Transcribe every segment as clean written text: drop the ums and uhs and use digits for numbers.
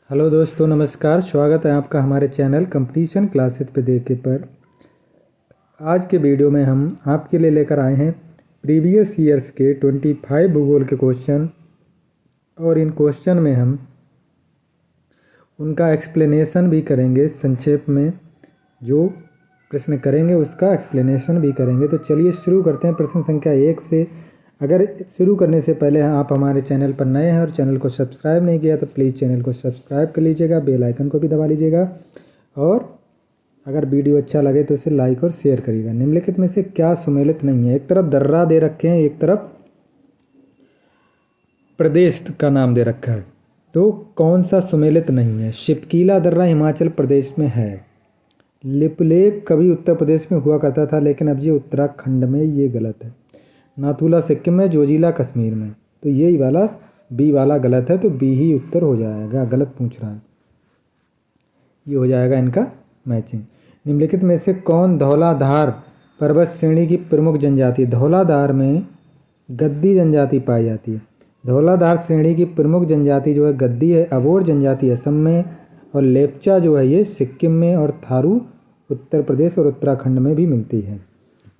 Hello दोस्तों, नमस्कार। स्वागत है आपका हमारे चैनल कंपटीशन क्लासेस पे देखे पर। आज के वीडियो में हम आपके लिए लेकर आए हैं प्रीवियस ईयर्स के 25 भूगोल के क्वेश्चन, और इन क्वेश्चन में हम उनका एक्सप्लेनेशन भी करेंगे। संक्षेप में जो प्रश्न करेंगे उसका एक्सप्लेनेशन भी करेंगे। तो चलिए शुरू करते हैं प्रश्न संख्या 1 से। अगर शुरू करने से पहले आप हमारे चैनल पर नए हैं और चैनल को सब्सक्राइब नहीं किया तो प्लीज़ चैनल को सब्सक्राइब कर लीजिएगा, बेल आइकन को भी दबा लीजिएगा, और अगर वीडियो अच्छा लगे तो इसे लाइक और शेयर करिएगा। निम्नलिखित में से क्या सुमेलित नहीं है? एक तरफ दर्रा दे रखे हैं, एक तरफ प्रदेश का नाम दे रखा है, तो कौन सा सुमेलित नहीं है? शिपकीला दर्रा हिमाचल प्रदेश में है। लिपलेख कभी उत्तर प्रदेश में हुआ करता था, लेकिन अब ये उत्तराखंड में, ये गलत है। नाथुला सिक्किम में, जोजिला कश्मीर में, तो यही वाला बी वाला गलत है, तो बी ही उत्तर हो जाएगा। गलत पूछ रहा है, ये हो जाएगा इनका मैचिंग। निम्नलिखित में से कौन धौलाधार पर्वत श्रेणी की प्रमुख जनजाति? धौलाधार में गद्दी जनजाति पाई जाती है। धौलाधार श्रेणी की प्रमुख जनजाति जो है गद्दी है। अबोर जनजाति असम में, और लेप्चा जो है ये सिक्किम में, और थारू उत्तर प्रदेश और उत्तराखंड में भी मिलती है।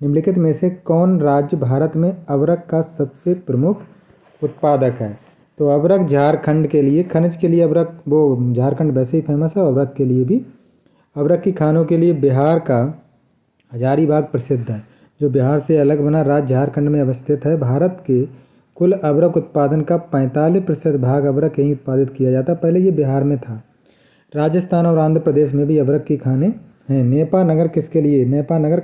निम्नलिखित में से कौन राज्य भारत में अबरक का सबसे प्रमुख उत्पादक है? तो अबरक झारखंड के लिए, खनिज के लिए अबरक, वो झारखंड वैसे ही फेमस है, अबरक के लिए भी। अबरक की खानों के लिए बिहार का हजारीबाग प्रसिद्ध है, जो बिहार से अलग बना राज्य झारखंड में अवस्थित है। भारत के कुल अबरक उत्पादन का 45% भाग अबरक यहीं उत्पादित किया जाता है। पहले ये बिहार में था। राजस्थान और आंध्र प्रदेश में भी अबरक की खाने हैं। नेपा नगर किसके लिए? नेपा नगर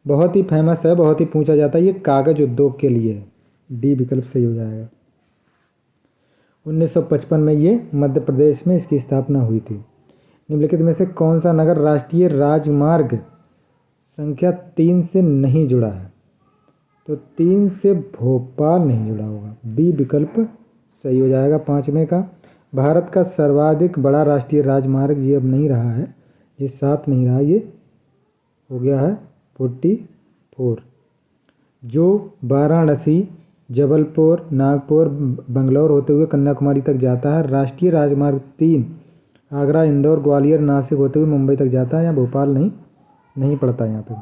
बहुत ही फेमस है, बहुत ही पूछा जाता है, ये कागज उद्योग के लिए है। डी विकल्प सही हो जाएगा। 1955 में ये मध्य प्रदेश में इसकी स्थापना हुई थी। निम्नलिखित में से कौन सा नगर राष्ट्रीय राजमार्ग संख्या 3 से नहीं जुड़ा है? तो 3 से भोपाल नहीं जुड़ा होगा, बी विकल्प सही हो जाएगा 5वें का। भारत का सर्वाधिक बड़ा राष्ट्रीय राजमार्ग ये अब नहीं रहा है, ये 7 नहीं रहा, ये हो गया है 44, जो वाराणसी, जबलपुर, नागपुर, बंगलौर होते हुए कन्याकुमारी तक जाता है। राष्ट्रीय राजमार्ग 3 आगरा, इंदौर, ग्वालियर, नासिक होते हुए मुंबई तक जाता है। यहाँ भोपाल नहीं पड़ता यहाँ पे।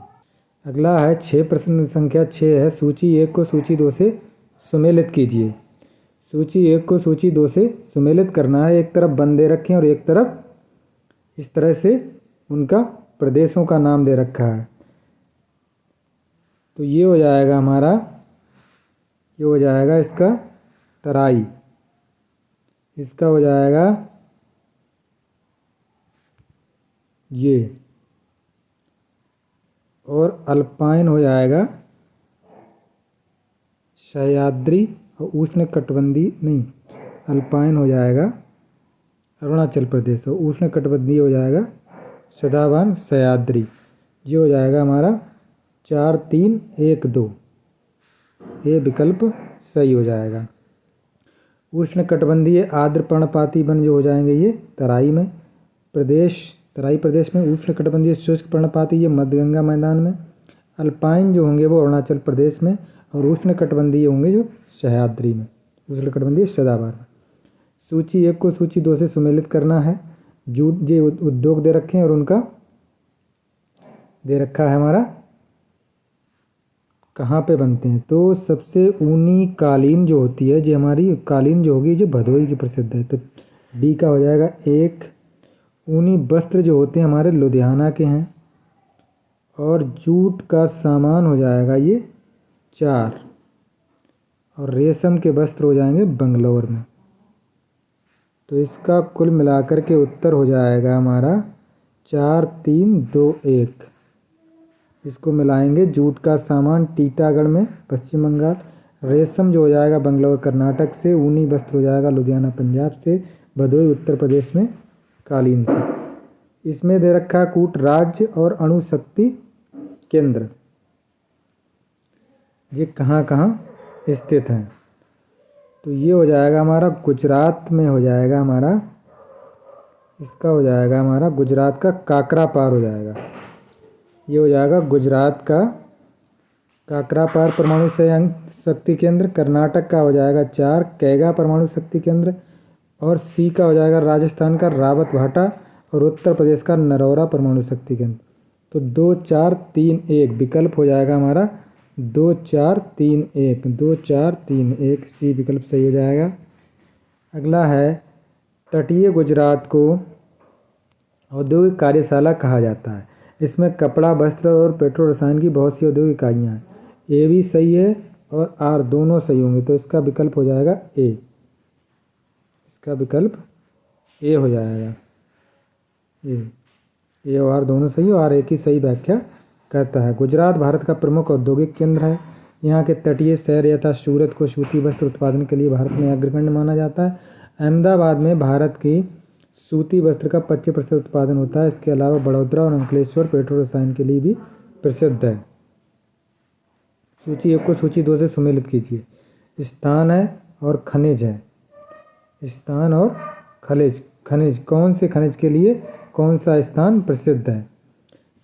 अगला है 6, प्रश्न संख्या 6 है। सूची 1 को सूची 2 से सुमेलित कीजिए। सूची 1 को सूची 2 से सुमेलित करना है। एक तरफ वन दे रखे हैं और एक तरफ इस तरह से उनका प्रदेशों का नाम दे रखा है। तो ये हो जाएगा हमारा, ये हो जाएगा इसका तराई, इसका हो जाएगा ये, और अल्पाइन हो जाएगा सह्याद्री, और उष्ण कटिबंधीय नहीं, अल्पाइन हो जाएगा अरुणाचल प्रदेश, और उष्ण कटिबंधीय हो जाएगा सदाबहार सह्याद्री। ये हो जाएगा हमारा 4, 3, 1, 2, ये विकल्प सही हो जाएगा। उष्ण कटिबंधीय आर्द्र पर्णपाती वन जो हो जाएंगे ये तराई में, तराई प्रदेश में। उष्ण कटिबंधीय शुष्क पर्णपाती ये मध्यगंगा मैदान में। अल्पाइन जो होंगे वो अरुणाचल प्रदेश में, और उष्ण कटिबंधीय होंगे जो सह्याद्री में, उष्ण कटिबंधीय सदाबहार में। सूची 1 को सूची 2 से सुमेलित करना है। जूट जे उद्योग दे रखे हैं, और उनका दे रखा है हमारा कहाँ पे बनते हैं। तो सबसे ऊनी कालीन जो होती है, जो हमारी कालीन जो होगी, जो भदोही की प्रसिद्ध है, तो डी का हो जाएगा 1। ऊनी वस्त्र जो होते हैं हमारे लुधियाना के हैं, और जूट का सामान हो जाएगा ये 4, और रेशम के वस्त्र हो जाएंगे बंगलौर में। तो इसका कुल मिलाकर के उत्तर हो जाएगा हमारा 4, 3, 2, 1। इसको मिलाएंगे। जूट का सामान टीटागढ़ में पश्चिम बंगाल, रेशम जो हो जाएगा बंगलौर कर्नाटक से, ऊनी वस्त्र हो जाएगा लुधियाना पंजाब से, भदोही उत्तर प्रदेश में कालीन से। इसमें दे रखा कूट राज्य और अणु शक्ति केंद्र, ये कहाँ कहाँ स्थित हैं? तो ये हो जाएगा हमारा गुजरात में, हो जाएगा हमारा, इसका हो जाएगा हमारा गुजरात का काकरापार हो जाएगा। ये हो जाएगा गुजरात का काकरापार परमाणु शक्ति केंद्र। कर्नाटक का हो जाएगा 4 कैगा परमाणु शक्ति केंद्र। और सी का हो जाएगा राजस्थान का रावत भाटा और उत्तर प्रदेश का नरौरा परमाणु शक्ति केंद्र। तो 2 4 3 1 विकल्प हो जाएगा हमारा 2 4 3 1, 2 4 3 1 सी विकल्प सही हो जाएगा। अगला है तटीय गुजरात को औद्योगिक कार्यशाला कहा जाता है। इसमें कपड़ा, वस्त्र और पेट्रो रसायन की बहुत सी औद्योगिक इकाइयाँ हैं। ए भी सही है और आर दोनों सही होंगे, तो इसका विकल्प हो जाएगा ए। इसका विकल्प ए हो जाएगा। ए और आर दोनों सही और आर एक ही सही व्याख्या करता है। गुजरात भारत का प्रमुख औद्योगिक केंद्र है। यहाँ के तटीय शहर यथा सूरत को सूती वस्त्र उत्पादन के लिए भारत में अग्रगण्य माना जाता है। अहमदाबाद में भारत की सूती वस्त्र का 25% उत्पादन होता है। इसके अलावा बड़ौदा और अंकलेश्वर पेट्रो रसायन के लिए भी प्रसिद्ध है। सूची 1 को सूची 2 से सुमेलित कीजिए। स्थान है और खनिज है। स्थान और खनिज कौन से खनिज के लिए कौन सा स्थान प्रसिद्ध है?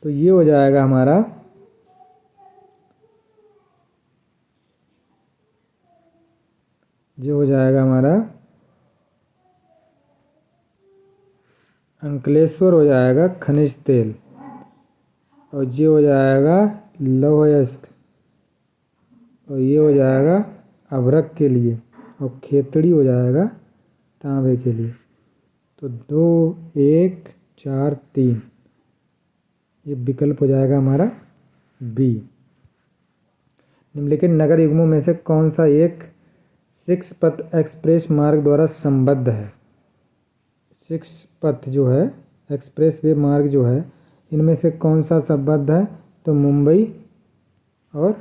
तो ये हो जाएगा हमारा अंकलेश्वर हो जाएगा खनिज तेल, और ये हो जाएगा लौह अयस्क, और ये हो जाएगा अभ्रक के लिए, और खेतड़ी हो जाएगा तांबे के लिए। तो 2 1 4 3 ये विकल्प हो जाएगा हमारा बी। निम्नलिखित नगर युग्मों में से कौन सा एक 6 पथ एक्सप्रेस मार्ग द्वारा संबद्ध है? 6 पथ जो है एक्सप्रेस वे मार्ग जो है, इनमें से कौन सा संबद्ध है? तो मुंबई और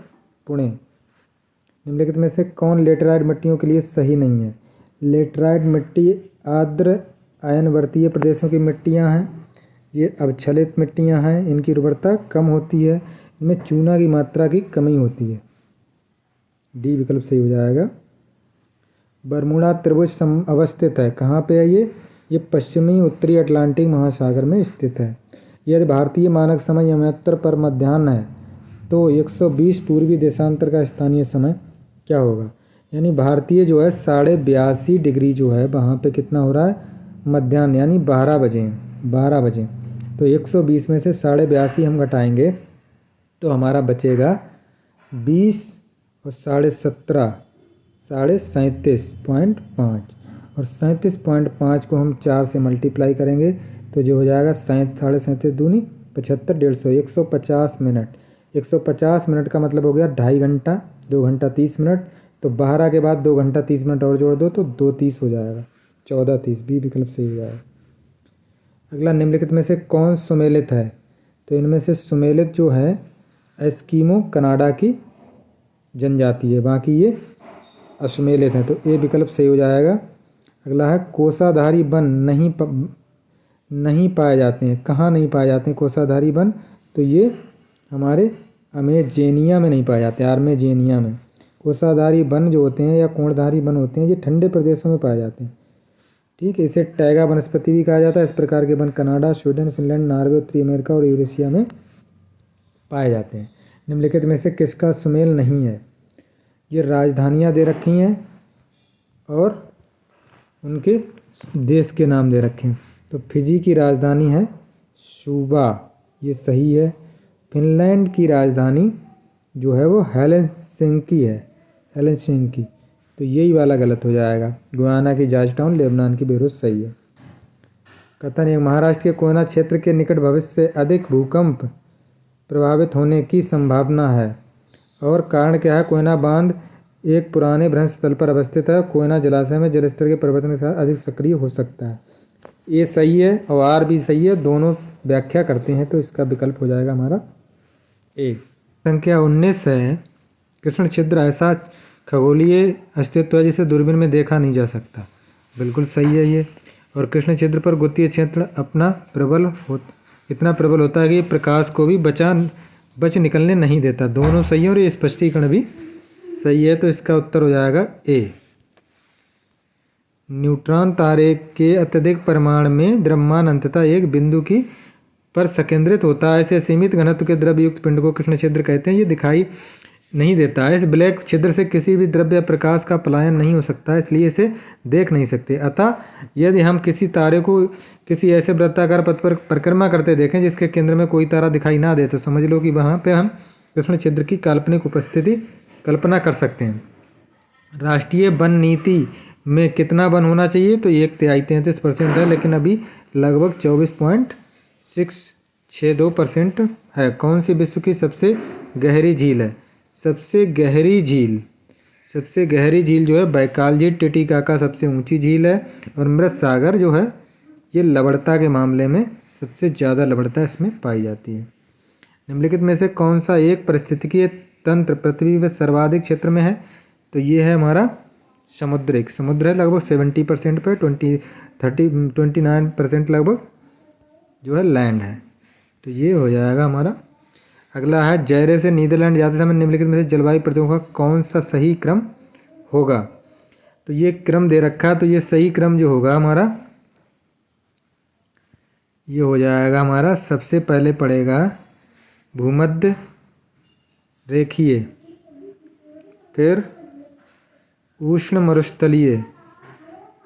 पुणे। निम्नलिखित में से कौन लेटराइट मिट्टियों के लिए सही नहीं है? लेटराइट मिट्टी आर्द्र अयनवर्तीय प्रदेशों की मिट्टियां हैं। ये अवक्षलित मिट्टियां हैं, इनकी उर्वरता कम होती है, इनमें चूना की मात्रा की कमी होती है। डी विकल्प सही हो जाएगा। बरमूडा त्रिभुज अवस्थित है, कहाँ पे है ये पश्चिमी उत्तरी अटलांटिक महासागर में स्थित है। यदि भारतीय मानक समय यमोत्तर पर मध्याह्न है तो 120 पूर्वी देशांतर का स्थानीय समय क्या होगा? यानी भारतीय जो है 82.5 डिग्री जो है वहाँ पे कितना हो रहा है? मध्याह्न, यानी 12 बजे। तो 120 में से 82.5 हम घटाएंगे तो हमारा बचेगा 20 और 17.5 37.5, और 37.5 को हम 4 से मल्टीप्लाई करेंगे तो जो हो जाएगा 37 दूनी 75 150 150 मिनट। 150 मिनट का मतलब हो गया 2.5 घंटा, 2 घंटा 30 मिनट। तो 12 के बाद 2 घंटा 30 मिनट और जोड़ दो तो 2:30 हो जाएगा, 14:30। बी विकल्प सही हो जाएगा। अगला, निम्नलिखित में से कौन सुमेलित है? तो इनमें से सुमेलित जो है एस्किमो कनाडा की जनजाति है, बाकी ये असुमेलित है। तो ए विकल्प सही हो जाएगा। अगला है कोसाधारी वन नहीं पाए जाते हैं। कहाँ नहीं पाए जाते हैं कोसाधारी वन? तो ये हमारे अमेजेनिया में नहीं पाए जाते, आर्मेजेनिया में। कोसाधारी वन जो होते हैं या कोणधारी वन होते हैं, ये ठंडे प्रदेशों में पाए जाते हैं। ठीक है, इसे टैगा वनस्पति भी कहा जाता है। इस प्रकार के one Canada, Sweden, Finland, Norway, उत्तरी अमेरिका और यूरेशिया में पाए जाते हैं। निम्नलिखित में से किसका सुमेल नहीं है? ये राजधानियाँ दे रखी हैं और उनके देश के नाम दे रखे हैं। तो फिजी की राजधानी है सुबा, ये सही है। फिनलैंड की राजधानी जो है वो हेलसिंकी है, हेलसिंकी, तो यही वाला गलत हो जाएगा। गुयाना की जॉर्ज टाउन, लेबनान की बेरूत सही है। कथन एक, महाराष्ट्र के कोयना क्षेत्र के निकट भविष्य से अधिक भूकंप प्रभावित होने की संभावना है, और कारण क्या है? कोयना बांध एक पुराने भ्रंश स्थल पर अवस्थित है। कोयना जलाशय में जलस्तर के परिवर्तन के साथ अधिक सक्रिय हो सकता है। ये सही है और आर भी सही है, दोनों व्याख्या करते हैं, तो इसका विकल्प हो जाएगा हमारा ए। संख्या 19 है, कृष्ण छिद्र ऐसा खगोलीय अस्तित्व है जिसे दूरबीन में देखा नहीं जा सकता। बिल्कुल सही है ये। और कृष्ण छिद्र पर गुरुत्वीय क्षेत्र इतना प्रबल होता है कि प्रकाश को भी बच निकलने नहीं देता। दोनों सही है और ये स्पष्टीकरण भी सही है, तो इसका उत्तर हो जाएगा ए। न्यूट्रॉन तारे के अत्यधिक परिमाण में द्रव्यमान अंततः एक बिंदु की पर संकेंद्रित होता है। ऐसे सीमित घनत्व के द्रव्य युक्त पिंड को कृष्ण छिद्र कहते हैं। ये दिखाई नहीं देता है। इस ब्लैक छिद्र से किसी भी द्रव्य या प्रकाश का पलायन नहीं हो सकता है, इसलिए इसे देख नहीं सकते। अतः यदि हम किसी तारे को किसी ऐसे वृत्ताकार पथ पर परिक्रमा करते देखें जिसके केंद्र में कोई तारा दिखाई ना दे, तो समझ लो कि वहाँ पे हम कृष्ण छिद्र की काल्पनिक उपस्थिति कल्पना कर सकते हैं। राष्ट्रीय वन नीति में कितना वन होना चाहिए, तो 1/33% है, लेकिन अभी लगभग 24.662% है। कौन सी विश्व की सबसे गहरी झील है? सबसे गहरी झील जो है बैकाल झील टिटिकाका सबसे ऊंची झील है, और मृत सागर जो है ये लवणता के मामले में सबसे ज़्यादा लवणता इसमें पाई जाती है। निम्नलिखित में से कौन सा एक पारिस्थितिकीय तंत्र पृथ्वी में सर्वाधिक क्षेत्र में है, तो ये है हमारा समुद्र है लगभग 70% पे, 29% लगभग जो है लैंड है। तो ये हो जाएगा हमारा। अगला है जयरे से नीदरलैंड जाते समय निम्नलिखित में से जलवायु प्रदूषण का कौन सा सही क्रम होगा, तो ये क्रम दे रखा है, तो ये सही क्रम जो होगा हमारा ये हो जाएगा हमारा। सबसे पहले पड़ेगा भूमध्य रेखीय, फिर उष्ण मरुस्थलीय,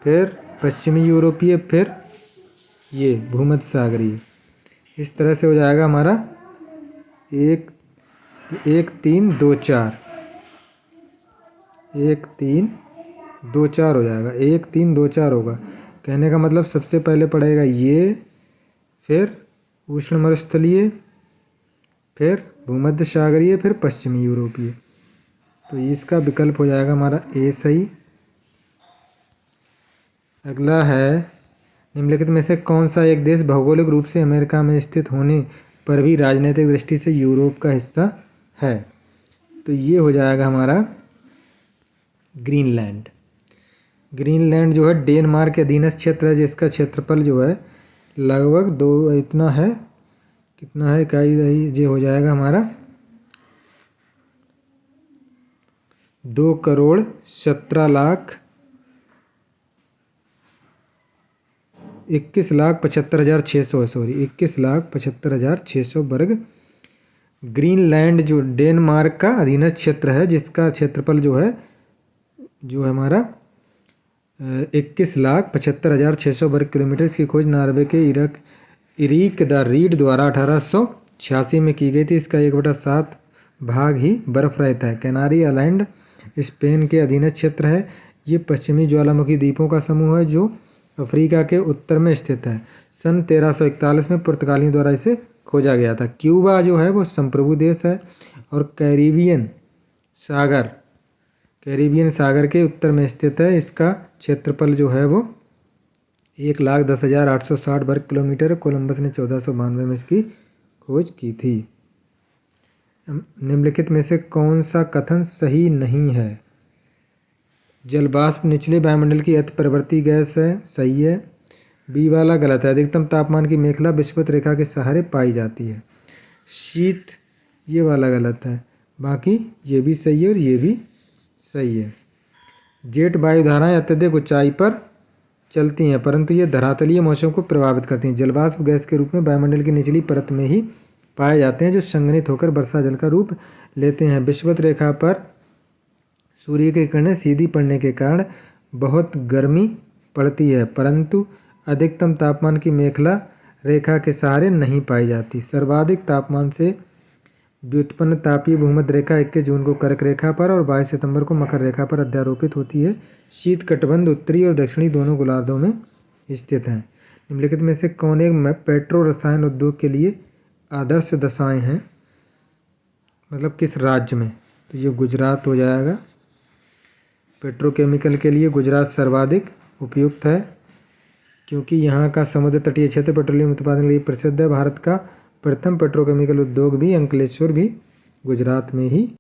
फिर पश्चिमी यूरोपीय, फिर ये भूमध्य सागरीय। इस तरह से हो जाएगा हमारा 1 3 2 4 1 3 2 4 हो जाएगा। 1 3 2 4 होगा। कहने का मतलब सबसे पहले पड़ेगा ये, फिर उष्ण मरुस्थलीय, फिर भूमध्य सागरीय, फिर पश्चिमी यूरोपीय। तो इसका विकल्प हो जाएगा हमारा ए सही। अगला है निम्नलिखित में से कौन सा एक देश भौगोलिक रूप से अमेरिका में स्थित होने पर भी राजनीतिक दृष्टि से यूरोप का हिस्सा है, तो ये हो जाएगा हमारा ग्रीनलैंड। ग्रीनलैंड जो है डेनमार्क के अधीनस्थ क्षेत्र है, जिसका क्षेत्रफल जो है लगभग कितना है इकाई, ये हो जाएगा हमारा 21,75,600 वर्ग। ग्रीनलैंड जो डेनमार्क का अधीनस्थ क्षेत्र है, जिसका क्षेत्रफल जो है हमारा 21,75,600 वर्ग किलोमीटर। इसकी खोज नॉर्वे के इरिक द रीड द्वारा 1886 में की गई थी। इसका 1/7 भाग ही बर्फ रहता है। कैनारी आइलैंड स्पेन के अधीनस्थ क्षेत्र है। ये पश्चिमी ज्वालामुखी द्वीपों का समूह है जो अफ्रीका के उत्तर में स्थित है। सन 1341 में पुर्तगालियों द्वारा इसे खोजा गया था। क्यूबा जो है वो संप्रभु देश है, और कैरिबियन सागर के उत्तर में स्थित है। इसका क्षेत्रफल जो है वो 1,10,860 वर्ग किलोमीटर। कोलंबस ने 1492 में इसकी खोज की थी। निम्नलिखित में से कौन सा कथन सही नहीं है? जलवाष्प निचले वायुमंडल की अतिप्रवृत्ति गैस है, सही है। बी वाला गलत है। अधिकतम तापमान की मेखला विषुवत रेखा के सहारे पाई जाती है। शीत ये वाला गलत है। बाकी ये भी सही है और ये भी सही है। जेट वायुधाराएं अत्यधिक ऊंचाई पर चलती हैं, परंतु ये धरातलीय मौसम को प्रभावित करती हैं। जलवाष्प गैस के रूप में वायुमंडल की निचली परत में ही पाए जाते हैं, जो संघनित होकर वर्षा जल का रूप लेते हैं। विषुवत रेखा पर सूर्य की किरणें सीधी पड़ने के कारण बहुत गर्मी पड़ती है, परंतु अधिकतम तापमान की मेखला रेखा के सहारे नहीं पाई जाती। सर्वाधिक तापमान से व्युत्पन्न तापीय भूमध्य रेखा 21 जून को कर्क रेखा पर और 22 सितंबर को मकर रेखा पर अध्यारोपित होती है। शीत कटिबंध उत्तरी और दक्षिणी दोनों गोलार्धों में स्थित हैं। निम्नलिखित में से कौन एक पेट्रो रसायन उद्योग के लिए आदर्श दशाएं हैं, मतलब किस राज्य में? तो ये गुजरात हो जाएगा। पेट्रोकेमिकल के लिए गुजरात सर्वाधिक उपयुक्त है, क्योंकि यहाँ का समुद्र तटीय क्षेत्र पेट्रोलियम उत्पादन के लिए प्रसिद्ध है। भारत का प्रथम पेट्रोकेमिकल उद्योग भी अंकलेश्वर भी गुजरात में ही